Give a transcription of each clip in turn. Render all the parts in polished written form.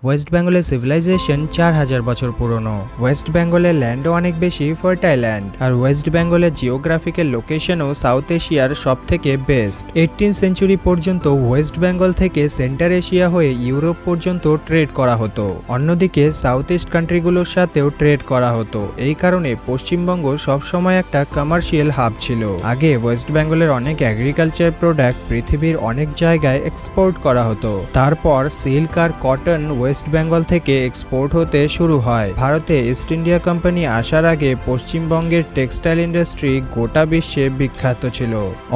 West বেঙ্গলের civilisation 4000 বছর পুরনো। ওয়েস্ট বেঙ্গলের ল্যান্ডও অনেক বেশি ফার্টাইল ল্যান্ড, আর ওয়েস্ট বেঙ্গলের জিওগ্রাফিক্যাল লোকেশনও সাউথ এশিয়ার সব থেকে বেস্ট। 18th সেঞ্চুরি পর্যন্ত ওয়েস্ট বেঙ্গল থেকে সেন্টার এশিয়া হয়ে ইউরোপ পর্যন্ত ট্রেড করা হতো। অন্যদিকে সাউথ ইস্ট কান্ট্রিগুলোর সাথেও ট্রেড করা হতো। এই কারণে পশ্চিমবঙ্গ সবসময় একটা কমার্শিয়াল হাব ছিল। আগে ওয়েস্ট বেঙ্গলের অনেক এগ্রিকালচার প্রোডাক্ট পৃথিবীর অনেক জায়গায় এক্সপোর্ট করা হতো। তারপর সিল্ক আর কটন ওয়েস্ট বেঙ্গল থেকে এক্সপোর্ট হতে শুরু হয়। ভারতে ইস্ট ইন্ডিয়া কোম্পানি আসার আগে পশ্চিমবঙ্গের টেক্সটাইল ইন্ডাস্ট্রি গোটা বিশ্বে বিখ্যাত ছিল।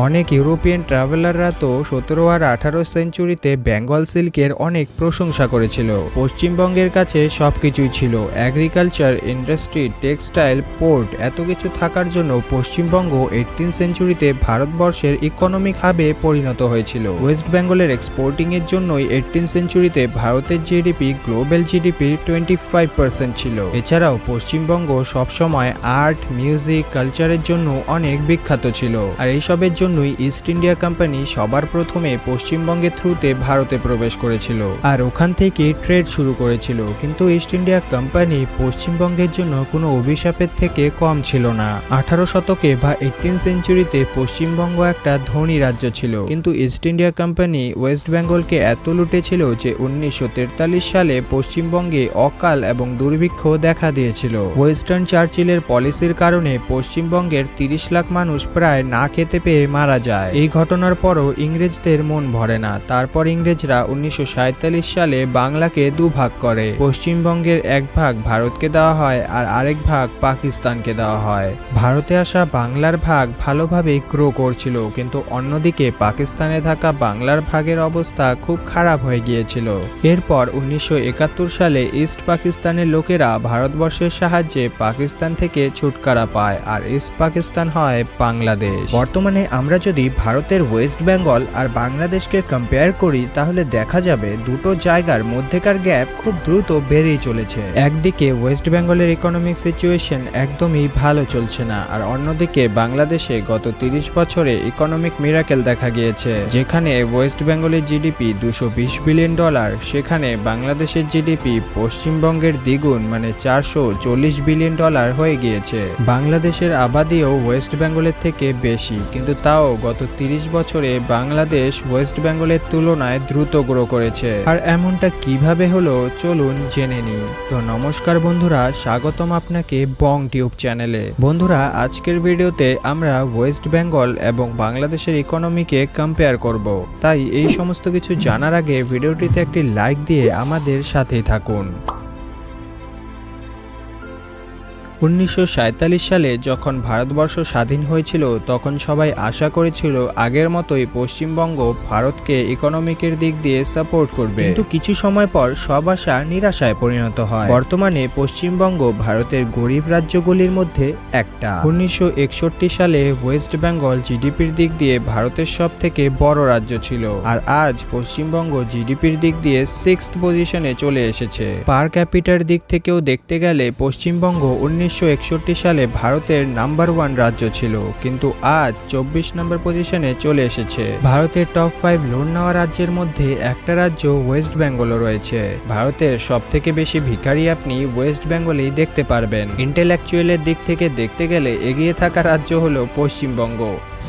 অনেক ইউরোপিয়ান ট্রাভেলাররা তো 17 আর 18 সেঞ্চুরিতে বেঙ্গল সিল্কের অনেক প্রশংসা করেছিল। পশ্চিমবঙ্গের কাছে সবকিছুই ছিল, এগ্রিকালচার, ইন্ডাস্ট্রি, টেক্সটাইল, পোর্ট, এত কিছু থাকার জন্য পশ্চিমবঙ্গ 18th সেঞ্চুরিতে ভারতবর্ষের ইকোনমিক হাবে পরিণত হয়েছিল। ওয়েস্ট বেঙ্গলের এক্সপোর্টিং এর জন্যই 18th সেঞ্চুরিতে ভারতের জিডিপি গ্লোবাল জিডিপির 25% ছিল। এছাড়াও পশ্চিমবঙ্গ সবসময় আর্ট, মিউজিক, কালচারের জন্য অনেক বিখ্যাত ছিল। আর এইসবের জন্যই ইস্ট ইন্ডিয়া কোম্পানি সবার প্রথমে পশ্চিমবঙ্গের থ্রুতে ভারতে প্রবেশ করেছিল আর ওখান থেকে ট্রেড শুরু করেছিল। কিন্তু ইস্ট ইন্ডিয়া কোম্পানি পশ্চিমবঙ্গের জন্য কোনো অভিশাপের থেকে কম ছিল না। 18 শতকে বা 18th সেঞ্চুরিতে পশ্চিমবঙ্গ একটা ধনী রাজ্য ছিল, কিন্তু ইস্ট ইন্ডিয়া কোম্পানি ওয়েস্ট বেঙ্গলকে এত লুটেছিল যে 1943 সালে পশ্চিমবঙ্গে অকাল এবং দুর্ভিক্ষ দেখা দিয়েছিল। ওয়েস্টার্ন চার্চিলের পলিসির কারণে পশ্চিমবঙ্গের 30 লাখ মানুষ প্রায় না খেতে পেয়ে মারা যায়। এই ঘটনার পরও ইংরেজদের মন ভরে না। তারপর ইংরেজরা 1947 সালে বাংলাকে দুভাগ করে। পশ্চিমবঙ্গের এক ভাগ ভারতকে দেওয়া হয় আর আরেক ভাগ পাকিস্তানকে দেওয়া হয়। ভারতে আসা বাংলার ভাগ ভালোভাবে গ্রো করছিল, কিন্তু অন্যদিকে পাকিস্তানে থাকা বাংলার ভাগের অবস্থা খুব খারাপ হয়ে গিয়েছিল। এরপর 1971 সালে ইস্ট পাকিস্তানের লোকেরা ভারতবর্ষের সাহায্যে পাকিস্তান থেকে ছুটকারা পায় আর ইস্ট পাকিস্তান হয় বাংলাদেশ। বর্তমানে আমরা যদি ভারতের ওয়েস্ট বেঙ্গল আর বাংলাদেশকে কম্পেয়ার করি তাহলে দেখা যাবে দুটো জায়গার মধ্যেকার গ্যাপ খুব দ্রুত বেড়েই চলেছে। একদিকে ওয়েস্ট বেঙ্গলের ইকোনমিক সিচুয়েশন একদমই ভালো চলছে না, আর অন্যদিকে বাংলাদেশে গত 30 বছরে ইকোনমিক মিরাকেল দেখা গিয়েছে। যেখানে ওয়েস্ট বেঙ্গলের জিডিপি $220 বিলিয়ন, সেখানে বাংলাদেশের জিডিপি পশ্চিমবঙ্গের দ্বিগুণ মানে $440 বিলিয়ন হয়ে গিয়েছে। বাংলাদেশের আবাদিও ওয়েস্ট বেঙ্গলের থেকে বেশি, কিন্তু তাও গত 30 বছরে বাংলাদেশ ওয়েস্ট বেঙ্গলের তুলনায় দ্রুত গ্রো করেছে। আর এমনটা কিভাবে হলো চলুন জেনে নিই। তো নমস্কার বন্ধুরা, স্বাগতম আপনাকে বং টিউব চ্যানেলে। বন্ধুরা, আজকের ভিডিওতে আমরা ওয়েস্ট বেঙ্গল এবং বাংলাদেশের ইকোনমিকে কম্পেয়ার করব। তাই এই সমস্ত কিছু জানার আগে ভিডিওটিতে একটি লাইক দিয়ে আমাদের সাথেই থাকুন। 1947 সালে যখন ভারতবর্ষ স্বাধীন হয়েছিল তখন সবাই আশা করেছিল আগের মতোই পশ্চিমবঙ্গ ভারতকে ইকোনমিকের দিক দিয়ে সাপোর্ট করবে, কিন্তু কিছু সময় পর সব আশা নিরাশায় পরিণত হয়। বর্তমানে পশ্চিমবঙ্গ ভারতের গরিব রাজ্যগুলির মধ্যে একটা। 1961 সালে ওয়েস্ট বেঙ্গল জিডিপির দিক দিয়ে ভারতের সব থেকে বড় রাজ্য ছিল, আর আজ পশ্চিমবঙ্গ জিডিপির দিক দিয়ে 6th পজিশনে চলে এসেছে। পার ক্যাপিটার দিক থেকেও দেখতে গেলে পশ্চিমবঙ্গ 1961 সালে ভারতের নাম্বার 1 রাজ্য ছিল, কিন্তু আজ 24 নম্বর পজিশনে চলে এসেছে। ভারতের টপ 5 লোন নেওয়া রাজ্যের মধ্যে একটা রাজ্য ওয়েস্ট বেঙ্গলও রয়েছে। ভারতের সব থেকে বেশি ভিখারি আপনি ওয়েস্ট বেঙ্গলেই দেখতে পারবেন। ইন্টেলেকচুয়ালের দিক থেকে দেখতে গেলে এগিয়ে থাকা রাজ্য হলো পশ্চিমবঙ্গ।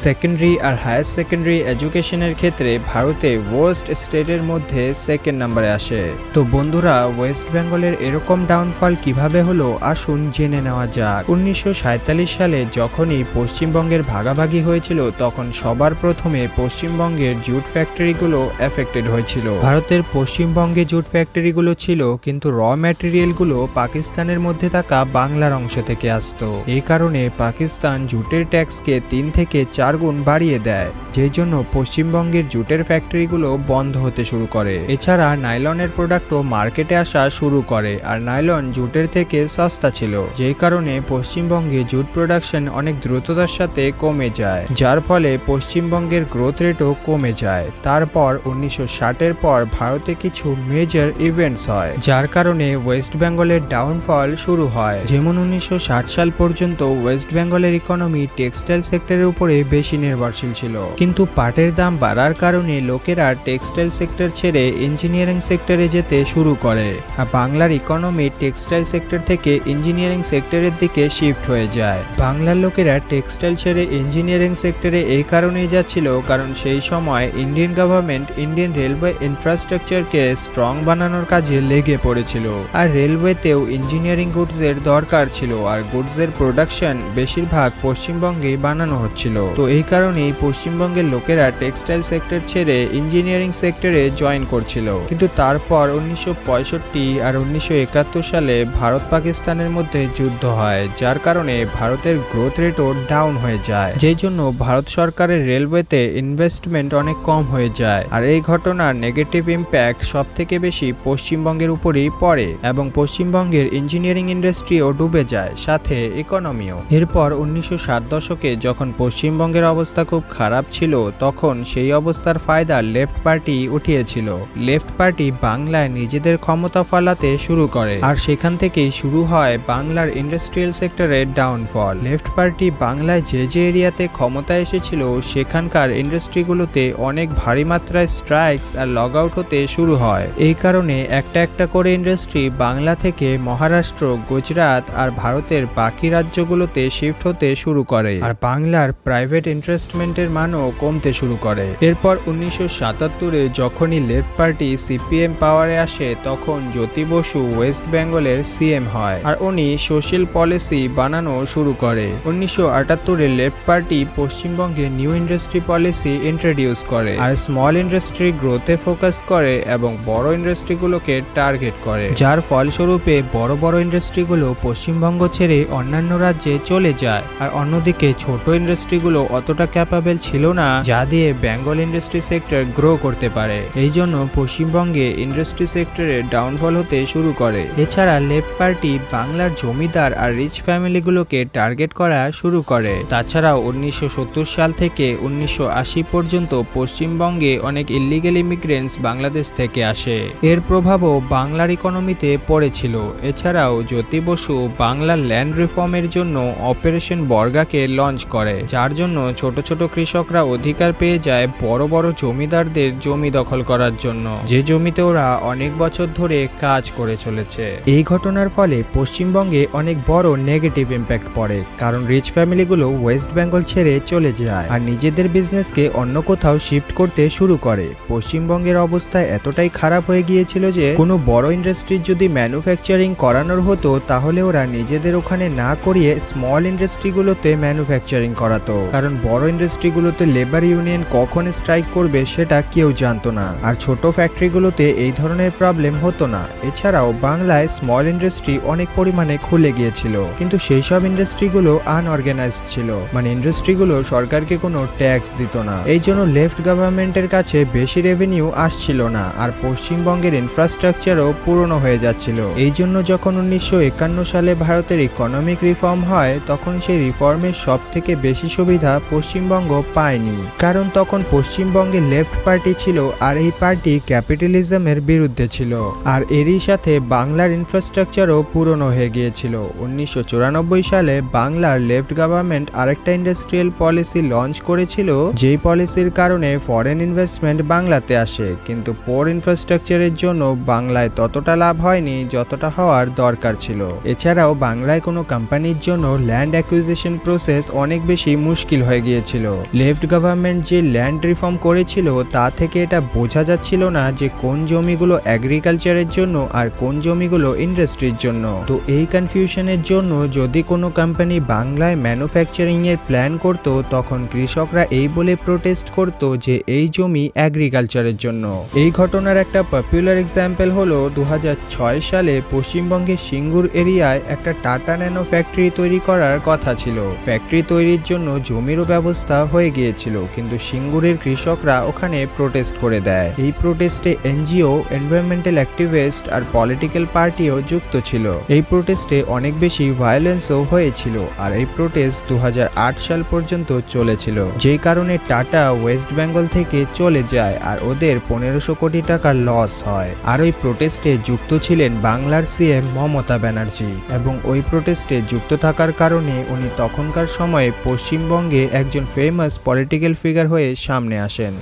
সেকেন্ডারি আর হায়ার সেকেন্ডারি এডুকেশনের ক্ষেত্রে ভারতে ওয়ার্স্ট স্টেটের মধ্যে 2nd নম্বরে আসে। তো বন্ধুরা, ওয়েস্ট বেঙ্গলের এরকম ডাউনফল কিভাবে হলো আসুন জেনে নেওয়া যাক। 1947 সালে যখনই পশ্চিমবঙ্গের ভাগাভাগি হয়েছিল তখন সবার প্রথমে পশ্চিমবঙ্গের জুট ফ্যাক্টরিগুলো এফেক্টেড হয়েছিল। ভারতের পশ্চিমবঙ্গে জুট ফ্যাক্টরিগুলো ছিল, কিন্তু র ম্যাটেরিয়ালগুলো পাকিস্তানের মধ্যে থাকা বাংলার অংশ থেকে আসতো। এই কারণে পাকিস্তান জুটের ট্যাক্সকে 3 থেকে 4 গুণ বাড়িয়ে দেয়, যেই জন্য পশ্চিমবঙ্গের জুটের ফ্যাক্টরিগুলো বন্ধ হতে শুরু করে। এছাড়া নাইলনের প্রোডাক্টও মার্কেটে আসা শুরু করে, আর নাইলন জুটের থেকে সস্তা ছিল, যেই কারণে পশ্চিমবঙ্গে জুট প্রোডাকশন অনেক দ্রুততার সাথে কমে যায়, যার ফলে পশ্চিমবঙ্গের গ্রোথ রেটও কমে যায়। তারপর 1960-এর পর ভারতে কিছু মেজর ইভেন্টস হয়, যার কারণে ওয়েস্ট বেঙ্গলের ডাউনফল শুরু হয়। যেমন 1960 সাল পর্যন্ত ওয়েস্ট বেঙ্গলের ইকোনমি টেক্সটাইল সেক্টরের উপরে বেশি নির্ভরশীল ছিল, কিন্তু পাটের দাম বাড়ার কারণে লোকেরা টেক্সটাইল সেক্টর ছেড়ে ইঞ্জিনিয়ারিং সেক্টরে যেতে শুরু করে, আর বাংলার ইকোনমি টেক্সটাইল সেক্টর থেকে ইঞ্জিনিয়ারিং সেক্টরের দিকে শিফট হয়ে যায়। বাংলার লোকেরা টেক্সটাইল ছেড়ে ইঞ্জিনিয়ারিং সেক্টরে এই কারণেই যাচ্ছিল কারণ সেই সময় ইন্ডিয়ান গভর্নমেন্ট ইন্ডিয়ান রেলওয়ে ইনফ্রাস্ট্রাকচারকে স্ট্রং বানানোর কাজে লেগে পড়েছিল, আর রেলওয়েতেও ইঞ্জিনিয়ারিং গুডসের দরকার ছিল, আর গুডসের প্রোডাকশন বেশিরভাগ পশ্চিমবঙ্গেই বানানো হচ্ছিল। তো এই কারণেই পশ্চিমবঙ্গের লোকেরা টেক্সটাইল সেক্টর ছেড়ে ইঞ্জিনিয়ারিং সেক্টরে জয়েন করছিল। কিন্তু তারপর 1965 আর 1971 সালে ভারত পাকিস্তানের মধ্যে যুদ্ধ হয়, যার কারণে ভারতের গ্রোথ রেটও ডাউন হয়ে যায়, যেই জন্য ভারত সরকারের রেলওয়েতে ইনভেস্টমেন্ট অনেক কম হয়ে যায়। আর এই ঘটনার নেগেটিভ ইম্প্যাক্ট সব থেকে বেশি পশ্চিমবঙ্গের উপরেই পড়ে এবং পশ্চিমবঙ্গের ইঞ্জিনিয়ারিং ইন্ডাস্ট্রিও ডুবে যায়, সাথে ইকোনমিও। এরপর 1960 দশকে যখন পশ্চিমবঙ্গের অবস্থা খুব খারাপ ছিল, তখন সেই অবস্থার ফায়দা লেফট পার্টি উঠিয়েছিল। লেফট পার্টি বাংলায় নিজেদের ক্ষমতা ফলাতে শুরু করে, আর সেখান থেকেই শুরু হয় বাংলার ইন্ডাস্ট্রিয়াল সেক্টরের ডাউনফল। লেফট পার্টি বাংলায় যে যে এরিয়াতে ক্ষমতায় এসেছিল সেখানকার ইন্ডাস্ট্রিগুলোতে অনেক ভারী মাত্রায় স্ট্রাইকস আর লগ আউট হতে শুরু হয়। এই কারণে একটা একটা করে ইন্ডাস্ট্রি বাংলা থেকে মহারাষ্ট্র, গুজরাট আর ভারতের বাকি রাজ্যগুলোতে শিফট হতে শুরু করে, আর বাংলার প্রাইভেট ইনভেস্টমেন্টের মানও কমতে শুরু করে। এরপর 1977-এ যখনই লেফট পার্টি সিপিএম পাওয়ারে আসে, তখন জ্যোতি বসু ওয়েস্ট বেঙ্গলের সিএম হয়, আর উনি সোশ্যাল পলিসি বানানো শুরু করে। 1978-এ লেফট পার্টি পশ্চিমবঙ্গে নিউ ইন্ডাস্ট্রি পলিসি ইন্ট্রোডিউস করে, আর স্মল ইন্ডাস্ট্রি গ্রোথে ফোকাস করে এবং বড় ইন্ডাস্ট্রিগুলোকে টার্গেট করে, যার ফলস্বরূপে বড় বড় ইন্ডাস্ট্রিগুলো পশ্চিমবঙ্গ ছেড়ে অন্যান্য রাজ্যে চলে যায়। আর অন্যদিকে ছোট ইন্ডাস্ট্রিগুলো অতটা ক্যাপাবেল ছিল না যা দিয়ে বেঙ্গল ইন্ডাস্ট্রি সেক্টর গ্রো করতে পারে। এই জন্য পশ্চিমবঙ্গে ইন্ডাস্ট্রি সেক্টরে ডাউনফল হতে শুরু করে। এছাড়া লেফট পার্টি বাংলার জমিদার আর রিচ ফ্যামিলিগুলোকে টার্গেট করা শুরু করে। তাছাড়াও 1970 সাল থেকে 1980 পর্যন্ত পশ্চিমবঙ্গে অনেক ইল্লিগেল ইমিগ্রেন্টস বাংলাদেশ থেকে আসে, এর প্রভাবও বাংলার ইকোনমিতে পড়েছিল। এছাড়াও জ্যোতি বসু বাংলার ল্যান্ড রিফর্মের জন্য অপারেশন বর্গাকে লঞ্চ করে, যার জন্য ছোট ছোট কৃষকরা অধিকার পেয়ে যায় বড় বড় জমিদারদের জমি দখল করার জন্য, যে জমিতে ওরা অনেক বছর ধরে কাজ করে চলেছে। এই ঘটনার ফলে পশ্চিমবঙ্গে অনেক বড় নেগেটিভ ইম্প্যাক্ট পড়ে, কারণ রিচ ফ্যামিলিগুলো ওয়েস্ট বেঙ্গল ছেড়ে চলে যায় আর নিজেদের বিজনেসকে অন্য কোথাও শিফট করতে শুরু করে। পশ্চিমবঙ্গের অবস্থা এতটাই খারাপ হয়ে গিয়েছিল যে কোনো বড় ইন্ডাস্ট্রির যদি ম্যানুফ্যাকচারিং করানোর হতো, তাহলে ওরা নিজেদের ওখানে না করিয়ে স্মল ইন্ডাস্ট্রিগুলোতে ম্যানুফ্যাকচারিং করাতো, কারণ বড় ইন্ডাস্ট্রিগুলোতে লেবার ইউনিয়ন কখন স্ট্রাইক করবে সেটা কেউ জানতো না, আর ছোট ফ্যাক্টরিগুলোতে এই ধরনের প্রবলেম হতো না। এছাড়াও বাংলায় স্মল ইন্ডাস্ট্রি অনেক পরিমাণে খুলে গিয়েছিল, কিন্তু সেই সব ইন্ডাস্ট্রিগুলো আনঅর্গানাইজড ছিল, মানে ইন্ডাস্ট্রিগুলো সরকারকে কোনো ট্যাক্স দিত না। এই জন্য লেফট গভর্নমেন্টের কাছে বেশি রেভিনিউ আসছিল না, আর পশ্চিমবঙ্গের ইনফ্রাস্ট্রাকচারও পুরনো হয়ে যাচ্ছিল। এই জন্য যখন 1951 সালে ভারতের ইকোনমিক রিফর্ম হয়, তখন সেই রিফর্মের সব থেকে বেশি সুবিধা পশ্চিমবঙ্গ পায়নি, কারণ তখন পশ্চিমবঙ্গে লেফট পার্টি ছিল, আর এই পার্টি ক্যাপিটালিজমের বিরুদ্ধে ছিল, আর এরই সাথে বাংলার ইনফ্রাস্ট্রাকচারও পুরনো হয়ে গিয়েছিল। 1994 সালে বাংলার লেফট গভর্নমেন্ট আরেকটা ইন্ডাস্ট্রিয়াল পলিসি লঞ্চ করেছিল, যেই পলিসির কারণে ফরেন ইনভেস্টমেন্ট বাংলাতে আসে, কিন্তু পোর ইনফ্রাস্ট্রাকচারের জন্য বাংলায় ততটা লাভ হয়নি যতটা হওয়ার দরকার ছিল। এছাড়াও বাংলায় কোনো কোম্পানির জন্য ল্যান্ড অ্যাকুইজিশন প্রসেস অনেক বেশি মুশকিল হয়ে গিয়েছিল। লেফট গভর্নমেন্ট যে ল্যান্ড রিফর্ম করেছিল তা থেকে এটা বোঝা যাচ্ছিল না যে কোন জমিগুলো এগ্রিকালচারের জন্য আর কোন জমিগুলো ইন্ডাস্ট্রির জন্য। তো এই কনফিউশনের জন্য যদি কোনো কোম্পানি বাংলায় ম্যানুফ্যাকচারিং এর প্ল্যান করত, তখন কৃষকরা এই বলে প্রোটেস্ট করত যে এই জমি এগ্রিকালচারের জন্য। এই ঘটনার একটা পপুলার এক্সাম্পল হলো 2006 সালে পশ্চিমবঙ্গের সিঙ্গুর এরিয়ায় একটা টাটা ন্যানো ফ্যাক্টরি তৈরি করার কথা ছিল। ফ্যাক্টরি তৈরির জন্য জমিরও ব্যবস্থা হয়ে গিয়েছিল, কিন্তু সিঙ্গুরের কৃষকরা ওখানে প্রোটেস্ট করে দেয়। এই প্রোটেস্টে এনজিও, এনভায়রনমেন্টাল অ্যাক্টিভিস্ট আর পলিটিক্যাল পার্টিও যুক্ত ছিল। এই প্রোটেস্টে অনেক অনেক বেশি ভায়োলেন্সও হয়েছিল আর এই প্রোটেস্ট 2008 সাল পর্যন্ত চলেছিল, যেই কারণে টাটা ওয়েস্ট বেঙ্গল থেকে চলে যায় আর ওদের 1500 কোটি টাকার লস হয়। আর ওই প্রোটেস্টে যুক্ত ছিলেন বাংলার সিএম মমতা ব্যানার্জি এবং ওই প্রোটেস্টে যুক্ত থাকার কারণে উনি তখনকার সময়ে পশ্চিমবঙ্গে একজন ফেমাস পলিটিক্যাল ফিগার হয়ে সামনে আসেন।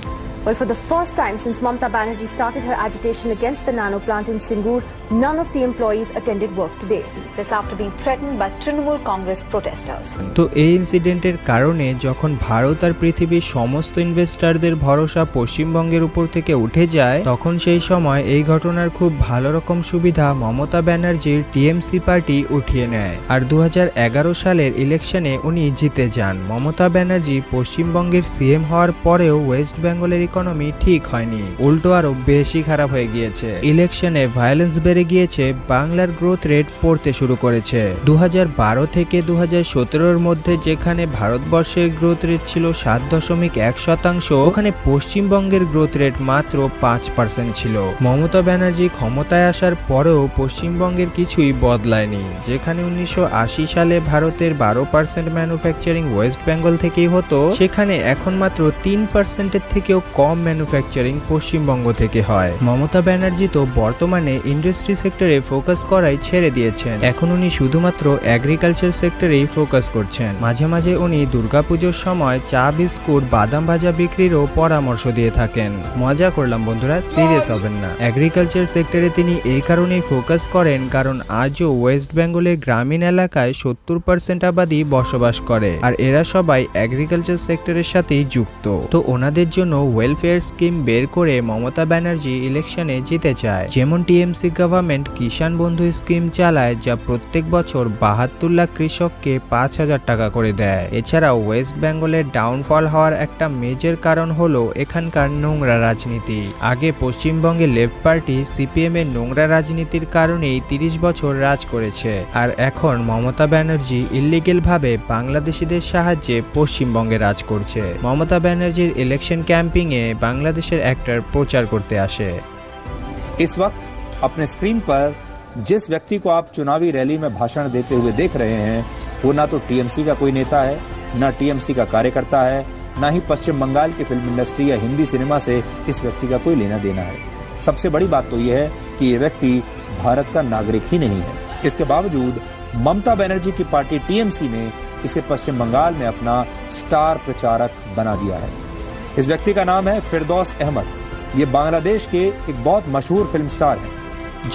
Well, for the first time since Mamata Banerjee started her agitation against the nano plant in Singur, none of the employees attended work today. This after being threatened by Trinamool Congress protesters. তো এই ইনসিডেন্টের কারণে যখন ভারত আর পৃথিবীর সমস্ত ইনভেস্টরদের ভরসা পশ্চিমবঙ্গের উপর থেকে উঠে যায়, তখন সেই সময় এই ঘটনার খুব ভালো রকম সুবিধা মমতা ব্যানার্জির টিএমসি পার্টি উঠিয়ে নেয় আর 2011 সালের ইলেকশনে উনি জিতে যান। মমতা ব্যানার্জি পশ্চিমবঙ্গের সিএম হওয়ার পরেও ওয়েস্ট বেঙ্গলের ইকোনমি ঠিক হয়নি, উল্টো আরো বেশি খারাপ হয়ে গিয়েছে। ইলেকশনে ভায়োলেন্স বেড়ে গিয়েছে, বাংলার গ্রোথ রেট পড়তে শুরু করেছে। 2012 থেকে 2017 মধ্যে যেখানে ভারতবর্ষের গ্রোথ রেট ছিল 7.1%, ওখানে পশ্চিমবঙ্গের গ্রোথ রেট মাত্র 5% ছিল। মমতা ব্যানার্জি ক্ষমতায় আসার পরেও পশ্চিমবঙ্গের কিছুই বদলায়নি। যেখানে 1980 সালে ভারতের 12% ম্যানুফ্যাকচারিং ওয়েস্ট বেঙ্গল থেকেই হতো, সেখানে এখন মাত্র 3%-এর থেকেও কম ম্যানুফ্যাকচারিং পশ্চিমবঙ্গ থেকে হয়। মমতা ব্যানার্জি তো বর্তমানে ইন্ডাস্ট্রি সেক্টরে ফোকাস করাই ছেড়ে দিয়েছেন, এখন উনি শুধুমাত্র এগ্রিকালচার সেক্টরেই ফোকাস করছেন। মাঝে মাঝে উনি দুর্গাপুজোর সময় চা বিস্কুট বাদাম ভাজা বিক্রিরও পরামর্শ দিয়ে থাকেন। মজা করলাম বন্ধুরা, সিরিয়াস হবেন না। এগ্রিকালচার সেক্টরে তিনি এই কারণেই ফোকাস করেন কারণ আজও ওয়েস্ট বেঙ্গলের গ্রামীণ এলাকায় 70% আবাদি বসবাস করে আর এরা সবাই এগ্রিকালচার সেক্টরের সাথেই যুক্ত। তো ওনাদের জন্য ওয়েলফেয়ার স্কিম বের করে মমতা ব্যানার্জি ইলেকশনে জিতে যায়। যেমন টিএমসি গভর্নমেন্ট কিষাণ বন্ধু স্কিম চালায়, যা প্রত্যেক বছর 72 লাখ কৃষককে 5000 টাকা করে দেয়। এছাড়াও ওয়েস্ট বেঙ্গলের ডাউনফল হওয়ার একটা মেজর কারণ হলো এখানকার নোংরা রাজনীতি। আগে পশ্চিমবঙ্গে লেফট পার্টি সিপিএম এর নোংরা রাজনীতির কারণেই 30 বছর রাজ করেছে আর এখন মমতা ব্যানার্জি ইলিগেল ভাবে বাংলাদেশিদের সাহায্যে পশ্চিমবঙ্গে রাজ করছে। মমতা ব্যানার্জির ইলেকশন ক্যাম্পিং এ বাংলাদেশের অ্যাক্টর প্রচার করতে আসে। इस वक्त अपने स्क्रीन पर जिस व्यक्ति को आप चुनावी रैली में भाषण देते हुए देख रहे हैं, वो ना तो टीएमसी का कोई नेता है, ना टीएमसी का कार्यकर्ता है, ना ही पश्चिम बंगाल की फिल्म इंडस्ट्री या हिंदी सिनेमा से इस व्यक्ति का कोई लेना देना है। सबसे बड़ी बात तो यह है कि ये व्यक्ति भारत का नागरिक ही नहीं है। इसके बावजूद ममता बनर्जी की पार्टी टीएमसी ने इसे पश्चिम बंगाल में अपना स्टार प्रचारक बना दिया है। इस व्यक्ति का नाम है फिरदौस अहमद। ये बांग्लादेश के एक बहुत मशहूर फिल्म स्टार हैं।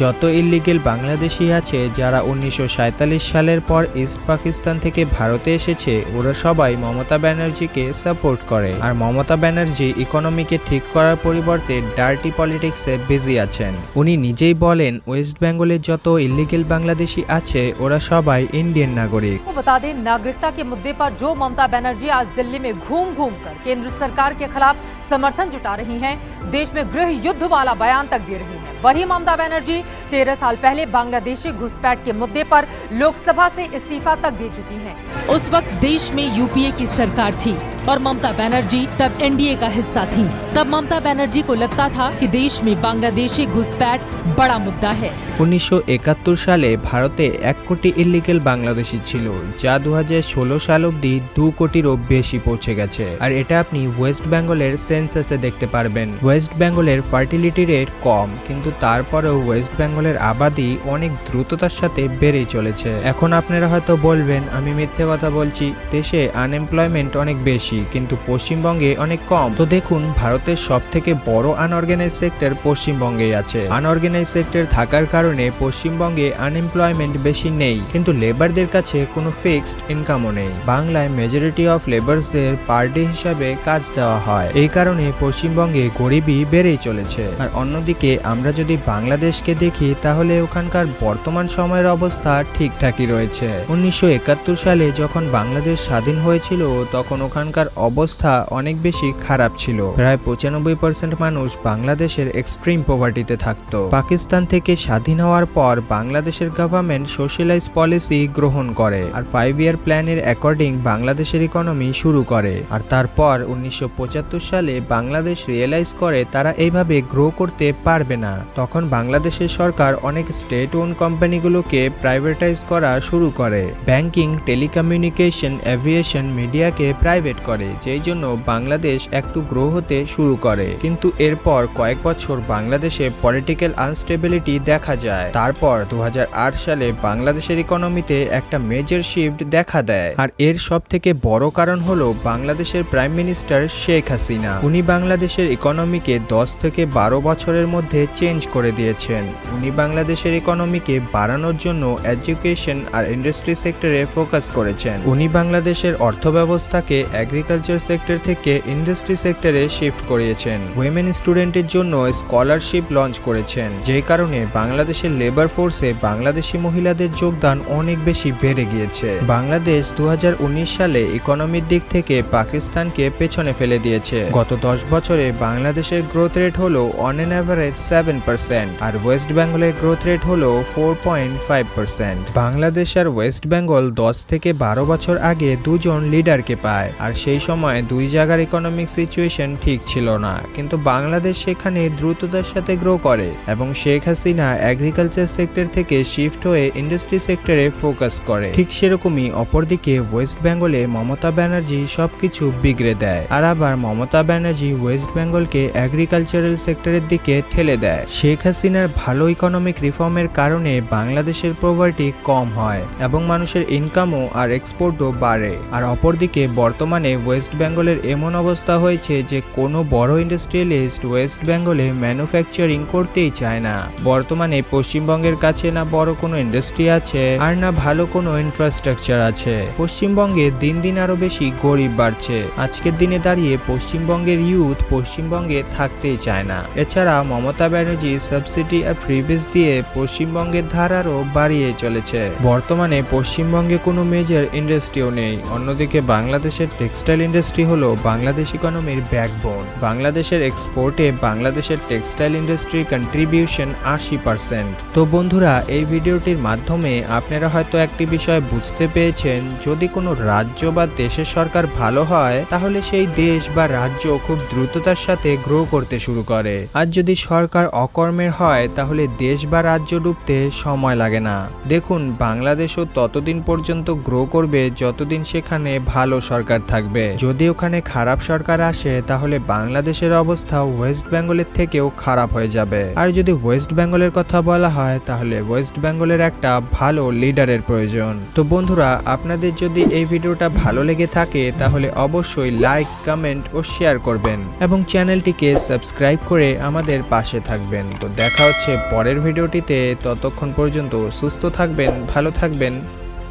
যত ইলিগেল বাংলাদেশি আছে যারা 1947 সালের পর ইস্ট পাকিস্তান থেকে ভারতে এসেছে, ওরা সবাই মমতা ব্যানার্জিকে সাপোর্ট করে আর মমতা ব্যানার্জি ইকোনমিকে ঠিক করার পরিবর্তে ডার্টি পলিটিক্সে বিজি আছেন। উনি নিজেই বলেন ওয়েস্ট বেঙ্গলের যত ইলিগেল বাংলাদেশি আছে ওরা সবাই ইন্ডিয়ান নাগরিক। बता दें, नागरिकता के मुद्दे पर जो ममता बनर्जी आज दिल्ली में घूम घूम कर केंद्र सरकार के खिलाफ समर्थन जुटा रही हैं, देश में गृह युद्ध वाला बयान तक दे रही हैं, वही ममता बनर्जी 13 साल पहले बांग्लादेशी घुसपैठ के मुद्दे पर लोकसभा से इस्तीफा तक दे चुकी हैं। उस वक्त देश में यूपीए की सरकार थी और ममता बनर्जी तब एनडीए का हिस्सा थी। तब ममता बनर्जी को लगता था कि देश में बांग्लादेशी घुसपैठ बड़ा मुद्दा है। 1971 সালে ভারতে 1 কোটি ইলিগেল বাংলাদেশি ছিল, যা 2016 সাল অবধি 2 কোটিরও বেশি পৌঁছে গেছে। আর এটা আপনি ওয়েস্ট বেঙ্গলের সেন্সাসে দেখতে পারবেন। ওয়েস্ট বেঙ্গলের ফার্টিলিটি রেট কম, কিন্তু তারপরেও ওয়েস্ট বেঙ্গলের আবাদি অনেক দ্রুততার সাথে বেড়েই চলেছে। এখন আপনারা হয়তো বলবেন আমি মিথ্যে কথা বলছি, দেশে আনএমপ্লয়মেন্ট অনেক বেশি কিন্তু পশ্চিমবঙ্গে অনেক কম। তো দেখুন, ভারতের সবথেকে বড় আনঅর্গানাইজ সেক্টর পশ্চিমবঙ্গেই আছে। আনঅর্গানাইজ সেক্টর থাকার কারণে পশ্চিমবঙ্গে আনএমপ্লয়মেন্ট বেশি নেই, কিন্তু লেবারদের কাছে কোনো ফিক্সড ইনকামও নেই। বাংলায় মেজরিটি অফ লেবারসদের পার ডে হিসাবে কাজ দেওয়া হয়, এই কারণে পশ্চিমবঙ্গে গরিবই বেড়েই চলেছে। আর অন্যদিকে আমরা যদি বাংলাদেশকে দেখি তাহলে ওখানকার বর্তমান সময়ের অবস্থা ঠিকঠাকই রয়েছে। 1971 সালে যখন বাংলাদেশ স্বাধীন হয়েছিল তখন ওখানকার তখনকার অবস্থা অনেক বেশি খারাপ ছিল। প্রায় 95% মানুষ বাংলাদেশের এক্সট্রিম পভার্টিতে থাকত। পাকিস্তান থেকে স্বাধীন হওয়ার পর বাংলাদেশের গভর্নমেন্ট সোশ্যালাইজ পলিসি গ্রহণ করে আর 5 ইয়ার প্ল্যানের অ্যাকর্ডিং বাংলাদেশের ইকোনমি শুরু করে। আর তারপর 1975 সালে বাংলাদেশ রিয়েলাইজ করে তারা এইভাবে গ্রো করতে পারবে না। তখন বাংলাদেশের সরকার অনেক স্টেট ওন কোম্পানিগুলোকে প্রাইভেটাইজ করা শুরু করে। ব্যাংকিং, টেলিকমিউনিকেশন, এভিয়েশন, মিডিয়াকে প্রাইভেট করে, যেই জন্য বাংলাদেশ একটু গ্রো হতে শুরু করে। কিন্তু এরপর কয়েক বছর বাংলাদেশে পলিটিক্যাল আনস্টেবিলিটি দেখা যায়। তারপর 2008 সালে বাংলাদেশের ইকোনমিতে একটা মেজর শিফট দেখা দেয়। আর এর সব থেকে বড় কারণ হলো বাংলাদেশের প্রাইম মিনিস্টার শেখ হাসিনা। উনি বাংলাদেশের ইকোনমিকে 10 থেকে 12 বছরের মধ্যে চেঞ্জ করে দিয়েছেন। উনি বাংলাদেশের ইকোনমিকে বাড়ানোর জন্য এডুকেশন আর ইন্ডাস্ট্রি সেক্টরে ফোকাস করেছেন। উনি বাংলাদেশের অর্থব্যবস্থাকে এগ্রিকালচার সেক্টর থেকে ইন্ডাস্ট্রি সেক্টরে শিফট করিয়েছেন। উইমেন স্টুডেন্টের জন্য স্কলারশিপ লঞ্চ করেছেন, যে কারণে বাংলাদেশের লেবার ফোর্সে বাংলাদেশি মহিলাদের যোগদান অনেক বেশি বেড়ে গিয়েছে। বাংলাদেশ 2019 সালে ইকোনমির দিক থেকে পাকিস্তানকে পেছনে ফেলে দিয়েছে। গত 10 বছরে বাংলাদেশের গ্রোথ রেট হলো অন এন অ্যাভারেজ 7% আর ওয়েস্ট বেঙ্গলের গ্রোথ রেট হলো 4.5%। বাংলাদেশ আর ওয়েস্ট বেঙ্গল 10 থেকে 12 বছর আগে দুজন লিডারকে পায়, আর সেই সময় দুই জায়গার ইকোনমিক সিচুয়েশন ঠিক ছিল না, কিন্তু বাংলাদেশ সেখানে দ্রুততার সাথে গ্রো করে এবং শেখ হাসিনা এগ্রিকালচার সেক্টর থেকে শিফট হয়ে ইন্ডাস্ট্রি সেক্টরে ফোকাস করে। ঠিক সেরকমই অপরদিকে ওয়েস্ট বেঙ্গলে মমতা ব্যানার্জি সবকিছু বিগড়ে দেয়, আর আবার মমতা ব্যানার্জি ওয়েস্ট বেঙ্গলকে এগ্রিকালচারাল সেক্টরের দিকে ঠেলে দেয়। শেখ হাসিনার ভালো ইকোনমিক রিফর্মের কারণে বাংলাদেশের পভার্টি কম হয় এবং মানুষের ইনকামও আর এক্সপোর্টও বাড়ে। আর অপরদিকে বর্তমানে ওয়েস্ট বেঙ্গলের এমন অবস্থা হয়েছে যে কোনো বড় ইন্ডাস্ট্রিয়ালিস্ট ওয়েস্ট বেঙ্গলে ম্যানুফ্যাকচারিং করতেই চায় না। বর্তমানে পশ্চিমবঙ্গের কাছে না বড় কোনো ইন্ডাস্ট্রি আছে আর না ভালো কোনো ইনফ্রাস্ট্রাকচার আছে। পশ্চিমবঙ্গে দিন দিন আরো বেশি গরিব বাড়ছে। আজকের দিনে দাঁড়িয়ে পশ্চিমবঙ্গের ইউথ পশ্চিমবঙ্গে থাকতেই চায় না। এছাড়া মমতা ব্যানার্জি সাবসিডি আর ফ্রিবিজ দিয়ে পশ্চিমবঙ্গের ধার আরও বাড়িয়ে চলেছে। বর্তমানে পশ্চিমবঙ্গে কোনো মেজর ইন্ডাস্ট্রিও নেই। অন্যদিকে বাংলাদেশের টেক্সটাইল ইন্ডাস্ট্রি হলো বাংলাদেশ ইকোনমির ব্যাকবোন। বাংলাদেশের এক্সপোর্টে বাংলাদেশের টেক্সটাইল ইন্ডাস্ট্রির কন্ট্রিবিউশন 80%। তো বন্ধুরা, এই ভিডিওটির মাধ্যমে আপনারা হয়তো একটি বিষয় বুঝতে পেরেছেন, যদি কোনো রাজ্য বা দেশের সরকার ভালো হয় তাহলে সেই দেশ বা রাজ্য খুব দ্রুততার সাথে গ্রো করতে শুরু করে, আর যদি সরকার অকর্মের হয় তাহলে দেশ বা রাজ্য ডুবতে সময় লাগে না। দেখুন, বাংলাদেশও ততদিন পর্যন্ত গ্রো করবে যতদিন সেখানে ভালো সরকার থাকবে। যদি ওখানে খারাপ সরকার আসে তাহলে বাংলাদেশের অবস্থা ওয়েস্ট বেঙ্গলের থেকেও খারাপ হয়ে যাবে। আর যদি ওয়েস্ট বেঙ্গলের কথা বলা হয় তাহলে ওয়েস্ট বেঙ্গলের একটা ভালো লিডারের প্রয়োজন। তো বন্ধুরা, আপনাদের যদি এই ভিডিওটা ভালো লেগে থাকে তাহলে অবশ্যই লাইক, কমেন্ট ও শেয়ার করবেন এবং চ্যানেলটিকে সাবস্ক্রাইব করে আমাদের পাশে থাকবেন। তো দেখা হচ্ছে পরের ভিডিওটিতে। ততক্ষণ পর্যন্ত সুস্থ থাকবেন, ভালো থাকবেন,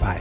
বাই।